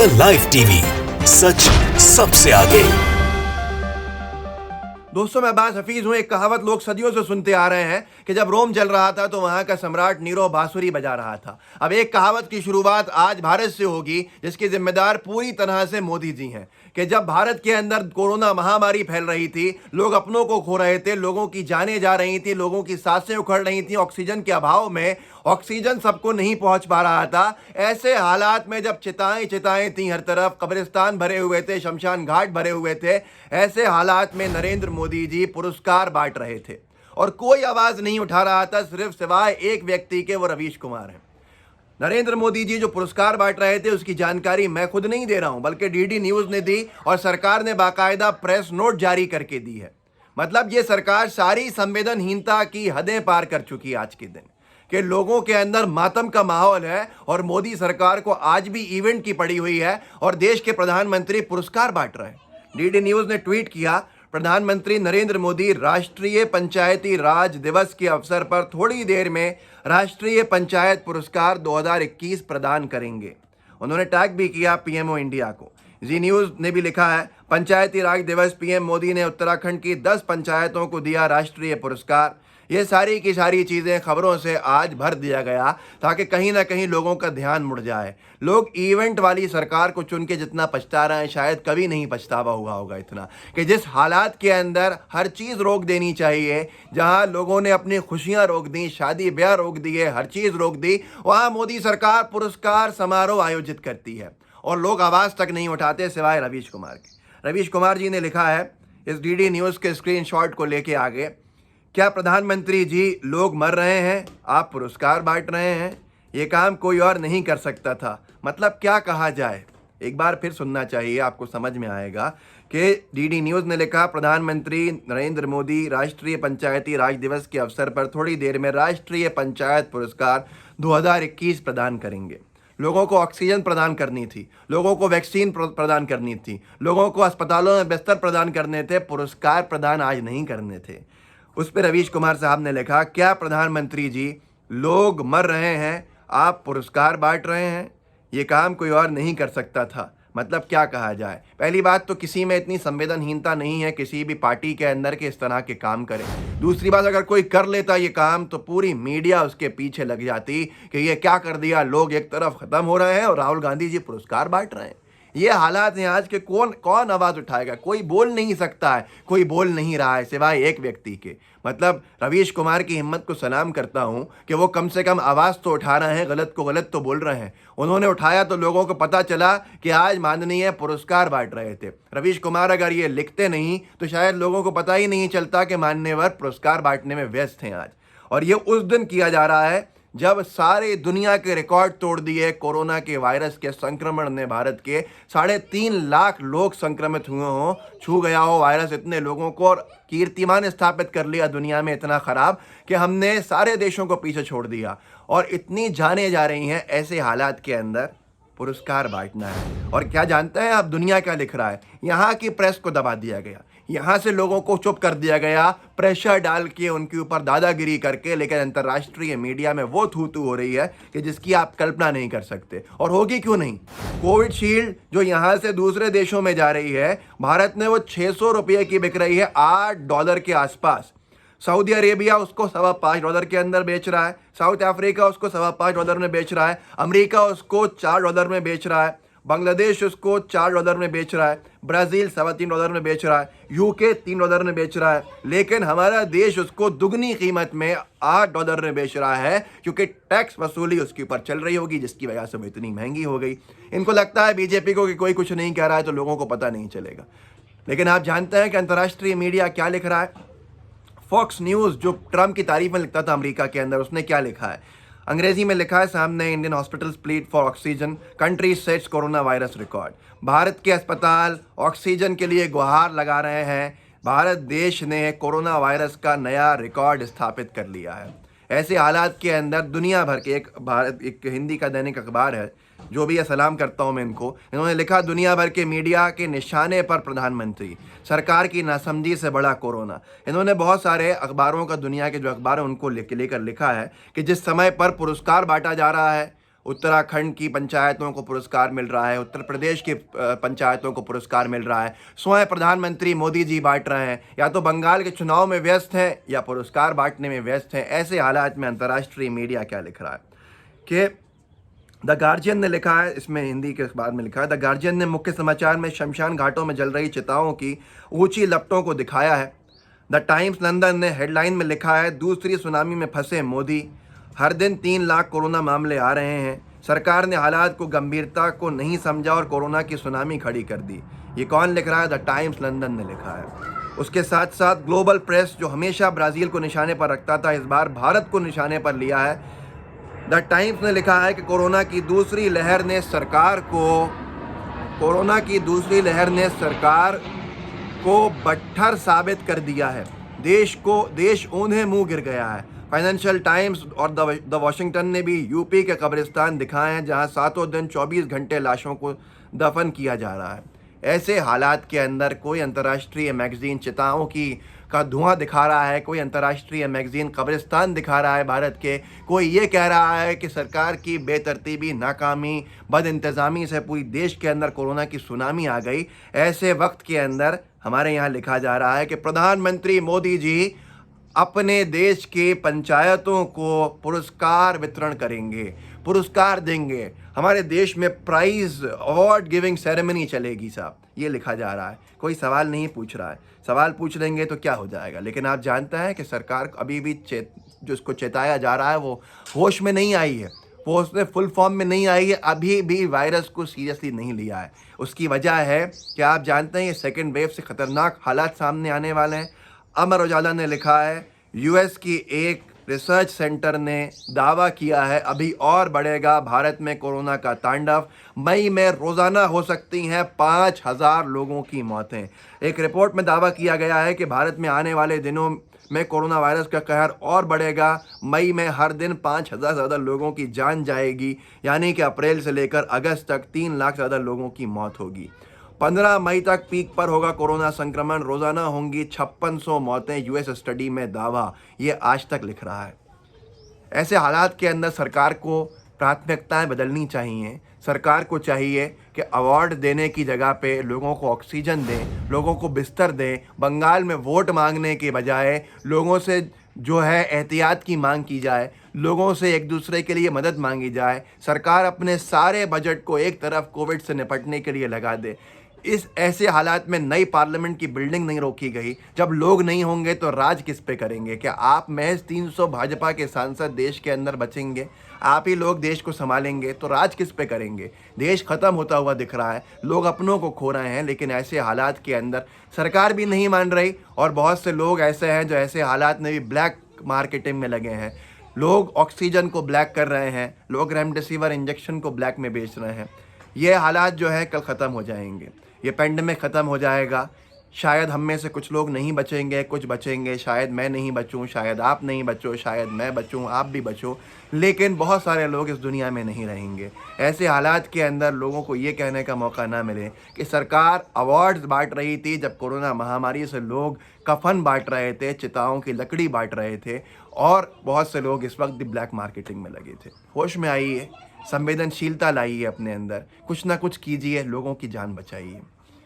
India live TV, सच सबसे आगे। दोस्तों, मैं अब्बास हफीज हूं। एक कहावत लोग सदियों से सुनते आ रहे हैं कि जब रोम जल रहा था तो वहां का सम्राट नीरो बांसुरी बजा रहा था। अब एक कहावत की शुरुआत आज भारत से होगी, जिसके जिम्मेदार पूरी तरह से मोदी जी हैं। कि जब भारत के अंदर कोरोना महामारी फैल रही थी, लोग अपनों को खो रहे थे, लोगों की जानें जा रही थी, लोगों की सांसें उखड़ रही थी, ऑक्सीजन के अभाव में ऑक्सीजन सबको नहीं पहुंच पा रहा था। ऐसे हालात में जब चिताएं चिताएं थी, हर तरफ कब्रिस्तान भरे हुए थे, शमशान घाट भरे हुए थे, ऐसे हालात में नरेंद्र मोदी जी पुरस्कार बांट रहे थे और कोई आवाज नहीं उठा रहा था, सिर्फ सिवाय एक व्यक्ति के, वो रवीश कुमार हैं। नरेंद्र मोदी जी जो पुरस्कार बांट रहे थे उसकी जानकारी मैं खुद नहीं दे रहा हूं, बल्कि डीडी न्यूज ने दी और सरकार ने बाकायदा प्रेस नोट जारी करके दी है। मतलब ये सरकार सारी संवेदनहीनता की हदें पार कर चुकी है आज के दिन, कि लोगों के अंदर मातम का माहौल है और मोदी सरकार को आज भी इवेंट की पड़ी हुई है और देश के प्रधानमंत्री पुरस्कार बांट रहे हैं। डीडी न्यूज ने ट्वीट किया, प्रधानमंत्री नरेंद्र मोदी राष्ट्रीय पंचायती राज दिवस के अवसर पर थोड़ी देर में राष्ट्रीय पंचायत पुरस्कार 2021 प्रदान करेंगे। उन्होंने टैग भी किया पीएमओ इंडिया को। जी न्यूज ने भी लिखा है, पंचायती राज दिवस, पीएम मोदी ने उत्तराखंड की 10 पंचायतों को दिया राष्ट्रीय पुरस्कार। ये सारी की सारी चीज़ें खबरों से आज भर दिया गया ताकि कहीं ना कहीं लोगों का ध्यान मुड़ जाए। लोग इवेंट वाली सरकार को चुन के जितना पछता रहे हैं, शायद कभी नहीं पछतावा हुआ होगा इतना, कि जिस हालात के अंदर हर चीज़ रोक देनी चाहिए, जहां लोगों ने अपनी खुशियां रोक दी, शादी ब्याह रोक दिए, हर चीज़ रोक दी, वहां मोदी सरकार पुरस्कार समारोह आयोजित करती है और लोग आवाज़ तक नहीं उठाते सिवाय रवीश कुमार के। रवीश कुमार जी ने लिखा है इस डीडी न्यूज़ के स्क्रीनशॉट को लेके आगे, क्या प्रधानमंत्री जी, लोग मर रहे हैं, आप पुरस्कार बांट रहे हैं, ये काम कोई और नहीं कर सकता था। मतलब क्या कहा जाए, एक बार फिर सुनना चाहिए, आपको समझ में आएगा कि डीडी न्यूज़ ने लिखा, प्रधानमंत्री नरेंद्र मोदी राष्ट्रीय पंचायती राज दिवस के अवसर पर थोड़ी देर में राष्ट्रीय पंचायत पुरस्कार 2021 प्रदान करेंगे। लोगों को ऑक्सीजन प्रदान करनी थी, लोगों को वैक्सीन प्रदान करनी थी, लोगों को अस्पतालों में बिस्तर प्रदान करने थे, पुरस्कार प्रदान आज नहीं करने थे। उस पर रवीश कुमार साहब ने लिखा, क्या प्रधानमंत्री जी, लोग मर रहे हैं, आप पुरस्कार बांट रहे हैं, ये काम कोई और नहीं कर सकता था। मतलब क्या कहा जाए। पहली बात तो किसी में इतनी संवेदनहीनता नहीं है किसी भी पार्टी के अंदर के इस तरह के काम करे। दूसरी बात, अगर कोई कर लेता ये काम तो पूरी मीडिया उसके पीछे लग जाती कि ये क्या कर दिया, लोग एक तरफ ख़त्म हो रहे हैं और राहुल गांधी जी पुरस्कार बांट रहे हैं। ये हालात हैं आज के, कौन आवाज़ उठाएगा, कोई बोल नहीं सकता है, कोई बोल नहीं रहा है सिवाय एक व्यक्ति के। मतलब रवीश कुमार की हिम्मत को सलाम करता हूं कि वो कम से कम आवाज़ तो उठा रहे हैं, गलत को गलत तो बोल रहे हैं। उन्होंने उठाया तो लोगों को पता चला कि आज माननीय पुरस्कार बांट रहे थे। रवीश कुमार अगर ये लिखते नहीं तो शायद लोगों को पता ही नहीं चलता कि मान्यवर पुरस्कार बांटने में व्यस्त हैं आज। और ये उस दिन किया जा रहा है जब सारे दुनिया के रिकॉर्ड तोड़ दिए कोरोना के वायरस के संक्रमण ने। भारत के 3.5 लाख लोग संक्रमित हुए हों, छू गया हो वायरस इतने लोगों को, और कीर्तिमान स्थापित कर लिया दुनिया में इतना ख़राब कि हमने सारे देशों को पीछे छोड़ दिया और इतनी जाने जा रही हैं। ऐसे हालात के अंदर पुरस्कार बांटना है। और क्या जानते हैं आप, दुनिया क्या लिख रहा है, यहाँ की प्रेस को दबा दिया गया, यहाँ से लोगों को चुप कर दिया गया, प्रेशर डाल के उनके ऊपर दादागिरी करके। लेकिन अंतर्राष्ट्रीय मीडिया में वो थू-थू हो रही है कि जिसकी आप कल्पना नहीं कर सकते। और होगी क्यों नहीं। कोविशील्ड जो यहाँ से दूसरे देशों में जा रही है, भारत में वो 600 रुपये की बिक रही है, $8 के आसपास। सऊदी अरेबिया उसको $5.25 के अंदर बेच रहा है, साउथ अफ्रीका उसको $5.25 में बेच रहा है, अमेरिका उसको $4 में बेच रहा है, बांग्लादेश उसको $4 में बेच रहा है, ब्राज़ील $3.25 में बेच रहा है, यूके $3 में बेच रहा है। लेकिन हमारा देश उसको दुगनी कीमत में $8 में बेच रहा है, क्योंकि टैक्स वसूली उसके ऊपर चल रही होगी, जिसकी वजह से वो इतनी महंगी हो गई। इनको लगता है बीजेपी को कि कोई कुछ नहीं कह रहा है तो लोगों को पता नहीं चलेगा। लेकिन आप जानते हैं कि अंतर्राष्ट्रीय मीडिया क्या लिख रहा है। फॉक्स न्यूज़ जो ट्रम्प की तारीफ में लिखता था अमेरिका के अंदर, उसने क्या लिखा है, अंग्रेजी में लिखा है सामने, Indian hospitals plead for oxygen, country sets corona virus record. Bharat के अस्पताल ऑक्सीजन के लिए गुहार लगा रहे हैं। भारत देश ने कोरोना वायरस का नया रिकॉर्ड स्थापित कर लिया है। ऐसे हालात के अंदर दुनिया भर के एक हिंदी का दैनिक अखबार है, जो भी है सलाम करता हूँ मैं इनको, इन्होंने लिखा, दुनिया भर के मीडिया के निशाने पर प्रधानमंत्री, सरकार की नासमझी से बड़ा कोरोना। इन्होंने बहुत सारे अखबारों का, दुनिया के जो अखबार हैं उनको लेकर लिखा है कि जिस समय पर पुरस्कार बांटा जा रहा है उत्तराखंड की पंचायतों को पुरस्कार मिल रहा है, उत्तर प्रदेश की पंचायतों को पुरस्कार मिल रहा है, स्वयं प्रधानमंत्री मोदी जी बांट रहे हैं, या तो बंगाल के चुनाव में व्यस्त हैं या पुरस्कार बांटने में व्यस्त हैं। ऐसे हालात में अंतर्राष्ट्रीय मीडिया क्या लिख रहा है कि द गार्जियन ने लिखा है, इसमें हिंदी के अखबार में लिखा है, द गार्जियन ने मुख्य समाचार में शमशान घाटों में जल रही चिताओं की ऊंची लपटों को दिखाया है। द टाइम्स लंदन ने हेडलाइन में लिखा है, दूसरी सुनामी में फंसे मोदी, हर दिन 3 लाख कोरोना मामले आ रहे हैं, सरकार ने हालात को गंभीरता को नहीं समझा और कोरोना की सुनामी खड़ी कर दी। ये कौन लिख रहा है? द टाइम्स लंदन ने लिखा है। उसके साथ साथ ग्लोबल प्रेस, जो हमेशा ब्राज़ील को निशाने पर रखता था, इस बार भारत को निशाने पर लिया है। द टाइम्स ने लिखा है कि कोरोना की दूसरी लहर ने सरकार को बट्ठर साबित कर दिया है। देश ऊंधे मुंह गिर गया है। फाइनेंशियल टाइम्स और द वॉशिंगटन ने भी यूपी के कब्रिस्तान दिखाए हैं, जहां सातों दिन 24 घंटे लाशों को दफन किया जा रहा है। ऐसे हालात के अंदर कोई अंतर्राष्ट्रीय मैगजीन चिताओं का धुआं दिखा रहा है, कोई अंतर्राष्ट्रीय मैगजीन कब्रिस्तान दिखा रहा है भारत के, कोई ये कह रहा है कि सरकार की बेतरतीबी, नाकामी, बदइंतज़ामी से पूरी देश के अंदर कोरोना की सुनामी आ गई। ऐसे वक्त के अंदर हमारे यहाँ लिखा जा रहा है कि प्रधानमंत्री मोदी जी अपने देश के पंचायतों को पुरस्कार वितरण करेंगे, पुरस्कार देंगे। हमारे देश में प्राइज अवार्ड गिविंग सेरेमनी चलेगी साहब, ये लिखा जा रहा है। कोई सवाल नहीं पूछ रहा है, सवाल पूछ लेंगे तो क्या हो जाएगा। लेकिन आप जानते हैं कि सरकार अभी भी जो इसको चेताया जा रहा है वो होश में नहीं आई है, वो उसने फुल फॉर्म में नहीं आई है, अभी भी वायरस को सीरियसली नहीं लिया है। उसकी वजह है कि आप जानते हैं ये सेकेंड वेव से ख़तरनाक हालात सामने आने वाले हैं। अमर उजाला ने लिखा है, यूएस की एक रिसर्च सेंटर ने दावा किया है अभी और बढ़ेगा भारत में कोरोना का तांडव, मई में रोज़ाना हो सकती हैं 5000 लोगों की मौतें। एक रिपोर्ट में दावा किया गया है कि भारत में आने वाले दिनों में कोरोना वायरस का कहर और बढ़ेगा। मई में हर दिन 5000 से ज़्यादा लोगों की जान जाएगी, यानी कि अप्रैल से लेकर अगस्त तक 3 लाख से ज़्यादा लोगों की मौत होगी। 15 मई तक पीक पर होगा कोरोना संक्रमण, रोज़ाना होंगी 5600 मौतें, यूएस स्टडी में दावा। ये आज तक लिख रहा है। ऐसे हालात के अंदर सरकार को प्राथमिकताएं बदलनी चाहिए। सरकार को चाहिए कि अवार्ड देने की जगह पे लोगों को ऑक्सीजन दें, लोगों को बिस्तर दें। बंगाल में वोट मांगने के बजाय लोगों से जो है एहतियात की मांग की जाए, लोगों से एक दूसरे के लिए मदद मांगी जाए। सरकार अपने सारे बजट को एक तरफ कोविड से निपटने के लिए लगा दे। इस ऐसे हालात में नई पार्लियामेंट की बिल्डिंग नहीं रोकी गई। जब लोग नहीं होंगे तो राज किस पे करेंगे? क्या आप महज 300 भाजपा के सांसद देश के अंदर बचेंगे? आप ही लोग देश को संभालेंगे तो राज किस पे करेंगे? देश ख़त्म होता हुआ दिख रहा है, लोग अपनों को खो रहे हैं। लेकिन ऐसे हालात के अंदर सरकार भी नहीं मान रही और बहुत से लोग ऐसे हैं जो ऐसे हालात में भी ब्लैक मार्केटिंग में लगे हैं। लोग ऑक्सीजन को ब्लैक कर रहे हैं, लोग रेमडेसिविर इंजेक्शन को ब्लैक में बेच रहे हैं। ये हालात जो है कल ख़त्म हो जाएंगे, ये पेंडेमिक ख़त्म हो जाएगा। शायद हम में से कुछ लोग नहीं बचेंगे, कुछ बचेंगे। शायद मैं नहीं बचूं, शायद आप नहीं बचो, शायद मैं बचूं, आप भी बचो, लेकिन बहुत सारे लोग इस दुनिया में नहीं रहेंगे। ऐसे हालात के अंदर लोगों को ये कहने का मौका ना मिले कि सरकार अवार्ड्स बांट रही थी जब कोरोना महामारी से लोग कफन बांट रहे थे, चिताओं की लकड़ी बांट रहे थे, और बहुत से लोग इस वक्त भी ब्लैक मार्केटिंग में लगे थे। होश में आइए, संवेदनशीलता लाइए अपने अंदर, कुछ ना कुछ कीजिए, लोगों की जान बचाइए।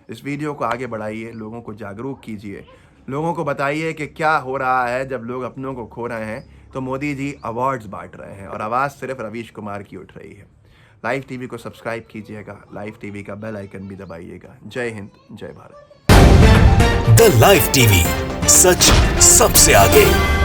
इस वीडियो को आगे बढ़ाइए, लोगों को जागरूक कीजिए, लोगों को बताइए कि क्या हो रहा है जब लोग अपनों को खो रहे हैं तो मोदी जी अवार्ड्स बांट रहे हैं और आवाज़ सिर्फ रवीश कुमार की उठ रही है। लाइव टीवी को सब्सक्राइब कीजिएगा, लाइव टीवी का बेल आइकन भी दबाइएगा। जय हिंद, जय भारत। द लाइव टीवी, सच सबसे आगे।